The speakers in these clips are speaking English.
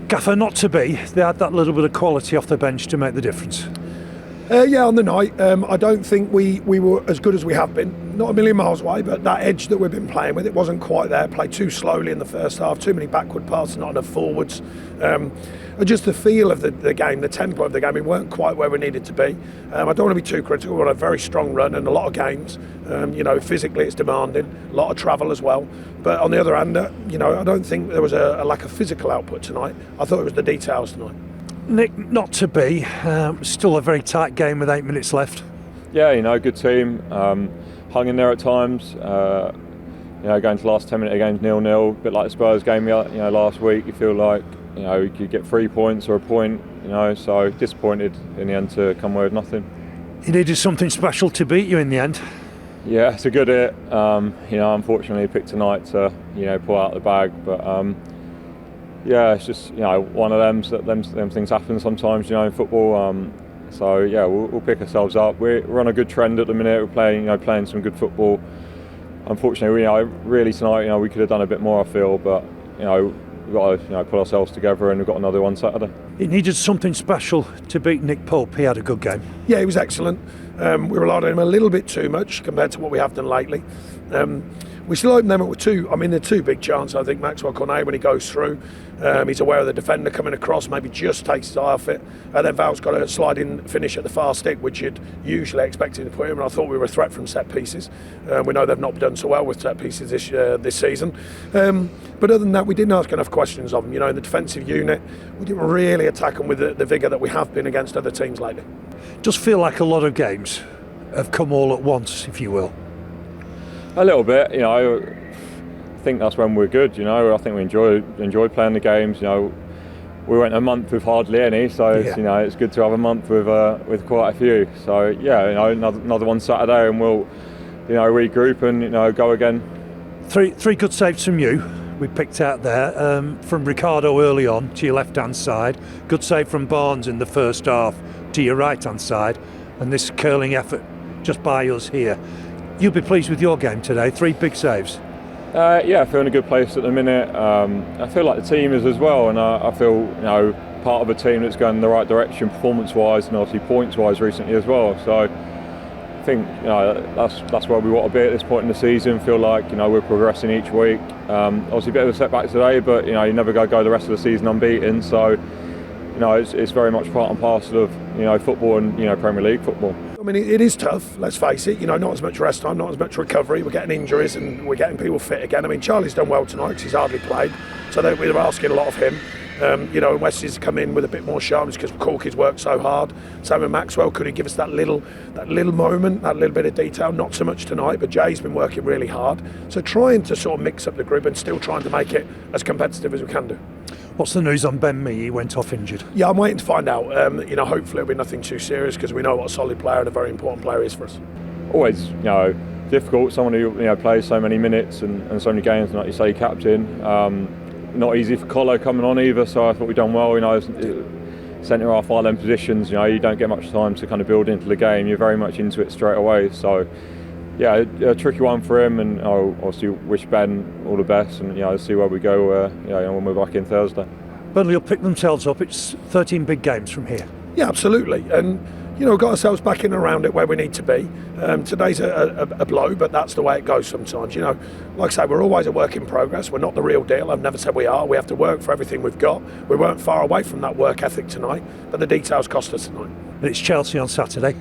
Gaffer, not to be. They had that little bit of quality off the bench to make the difference. Yeah, on the night, I don't think we were as good as we have been. Not a million miles away, but that edge that we've been playing with, it wasn't quite there. Played too slowly in the first half, too many backward passes, not enough forwards. Just the feel of the game, the tempo of the game, we weren't quite where we needed to be. I don't want to be too critical. We're on a very strong run and a lot of games. Physically it's demanding, a lot of travel as well. But on the other hand, I don't think there was a lack of physical output tonight. I thought it was the details tonight. Nick, not to be. Still a very tight game with 8 minutes left. Yeah, good team. Hung in there at times. Going to the last 10 minute games 0-0. A bit like the Spurs game, last week. You feel like you could get 3 points or a point. So disappointed in the end to come away with nothing. You needed something special to beat you in the end. Yeah, it's a good hit. Unfortunately, picked tonight to pull out the bag, but. Yeah, it's just one of them things happen sometimes in football. We'll pick ourselves up. We're on a good trend at the minute. We're playing some good football. Unfortunately, really tonight, we could have done a bit more. I feel, but we've got to pull ourselves together, and we've got another one Saturday. It needed something special to beat Nick Pope. He had a good game. Yeah, he was excellent. We relied on him a little bit too much compared to what we have done lately. We still open them up with two. They're two big chances. I think Maxwell Cornet, when he goes through, he's aware of the defender coming across, maybe just takes his eye off it. And then Val's got a sliding finish at the far stick, which you'd usually expect him to put him. And I thought we were a threat from set pieces. We know they've not done so well with set pieces this season. But other than that, we didn't ask enough questions of them. In the defensive unit, we didn't really attack them with the vigour that we have been against other teams lately. Does feel like a lot of games have come all at once, if you will. A little bit, I think that's when we're good. I think we enjoy playing the games. We went a month with hardly any, so it's good to have a month with quite a few. So another one Saturday, and we'll regroup and go again. Three good saves from you. We picked out there from Ricardo early on to your left hand side. Good save from Barnes in the first half to your right hand side, and this curling effort just by us here. You'll be pleased with your game today. 3 big saves. I feel in a good place at the minute. I feel like the team is as well, and I feel part of a team that's going in the right direction performance-wise and obviously points-wise recently as well. So I think that's where we want to be at this point in the season. Feel like we're progressing each week. Obviously a bit of a setback today, but you never go the rest of the season unbeaten. So it's very much part and parcel of football and Premier League football. It is tough, let's face it. Not as much rest time, not as much recovery. We're getting injuries and we're getting people fit again. Charlie's done well tonight because he's hardly played, so we're asking a lot of him. Wesley's come in with a bit more sharpness because Corky's worked so hard. Same with Maxwell. Could he give us that little moment, that little bit of detail? Not so much tonight, but Jay's been working really hard. So trying to sort of mix up the group and still trying to make it as competitive as we can do. What's the news on Ben Mee? He went off injured. Yeah, I'm waiting to find out. Hopefully it'll be nothing too serious because we know what a solid player and a very important player is for us. Always, difficult. Someone who plays so many minutes and so many games, and like you say, captain. Not easy for Colo coming on either. So I thought we've done well. Centre half, far end positions. You don't get much time to kind of build into the game. You're very much into it straight away. So. Yeah, a tricky one for him, and I'll obviously wish Ben all the best, and see where we go when we're back in Thursday. Burnley will pick themselves up. It's 13 big games from here. Yeah, absolutely, and got ourselves back in and around it where we need to be. Today's a blow, but that's the way it goes sometimes. Like I say, we're always a work in progress. We're not the real deal. I've never said we are. We have to work for everything we've got. We weren't far away from that work ethic tonight, but the details cost us tonight. But it's Chelsea on Saturday.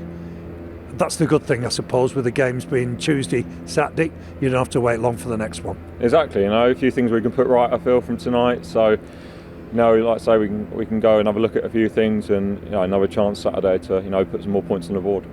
That's the good thing, I suppose, with the games being Tuesday, Saturday. You don't have to wait long for the next one. Exactly, a few things we can put right, I feel, from tonight. So, like I say, we can go and have a look at a few things, and another chance Saturday to put some more points on the board.